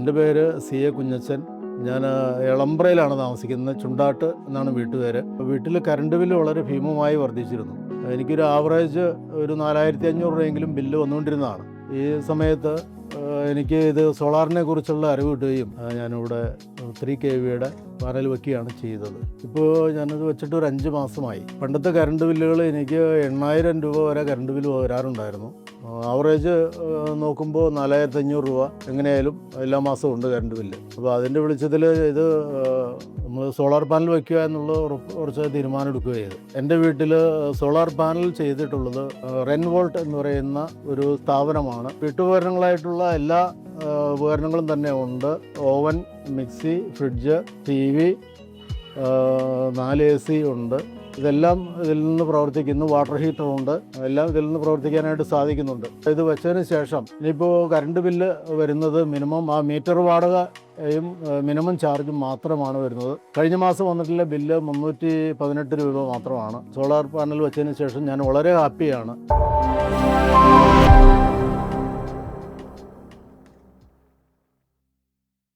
എൻ്റെ പേര് CA കുഞ്ഞച്ചൻ. ഞാൻ എളമ്പ്രയിലാണ് താമസിക്കുന്നത്. ചുണ്ടാട്ട് എന്നാണ് വീട്ടുപേര്. വീട്ടിൽ കറണ്ട് ബില്ല് വളരെ ഭീമമായി വർദ്ധിച്ചിരുന്നു. എനിക്കൊരു ആവറേജ് ഒരു 4500 രൂപയെങ്കിലും ബില്ല് വന്നുകൊണ്ടിരുന്നതാണ്. ഈ സമയത്ത് എനിക്ക് ഇത് സോളാറിനെ കുറിച്ചുള്ള അറിവ് കിട്ടുകയും ഞാനിവിടെ 3 kVയുടെ പാനൽ വയ്ക്കുകയാണ് ചെയ്തത്. ഇപ്പോൾ ഞാനത് വെച്ചിട്ട് ഒരു 5 മാസമായി. പണ്ടത്തെ കറണ്ട് ബില്ലുകൾ എനിക്ക് 8000 രൂപ വരെ കറണ്ട് ബില്ല് വരാറുണ്ടായിരുന്നു. ആവറേജ് നോക്കുമ്പോൾ 4500 രൂപ എങ്ങനെയായാലും എല്ലാ മാസവും ഉണ്ട് കറണ്ട് ബില്ല്. അപ്പോൾ അതിൻ്റെ വെളിച്ചത്തിൽ ഇത് നമ്മൾ സോളാർ പാനൽ വയ്ക്കുക എന്നുള്ള കുറച്ച് തീരുമാനം എടുക്കുകയാണ്. എൻ്റെ വീട്ടിൽ സോളാർ പാനൽ ചെയ്തിട്ടുള്ളത് റെൻവോൾട്ട് എന്ന് പറയുന്ന ഒരു സ്ഥാപനമാണ്. വീട്ടുപകരണങ്ങളായിട്ടുള്ള എല്ലാ ഉപകരണങ്ങളും തന്നെ ഉണ്ട്. Oven, mixie, fridge, TV, 4 AC ഉണ്ട്. ഇതെല്ലാം ഇതിൽ നിന്ന് പ്രവർത്തിക്കുന്നു. വാട്ടർ ഹീറ്ററുണ്ട്. എല്ലാം ഇതിൽ നിന്ന് പ്രവർത്തിക്കാനായിട്ട് സാധിക്കുന്നുണ്ട്. ഇത് വെച്ചതിന് ശേഷം ഇനിയിപ്പോൾ കറണ്ട് ബില്ല് വരുന്നത് മിനിമം ആ മീറ്റർ വാടകയും മിനിമം ചാർജും മാത്രമാണ് വരുന്നത്. കഴിഞ്ഞ മാസം വന്നിട്ടുള്ള ബില്ല് 318 രൂപ മാത്രമാണ്. സോളാർ പാനൽ വെച്ചതിന് ശേഷം ഞാൻ വളരെ ഹാപ്പിയാണ്.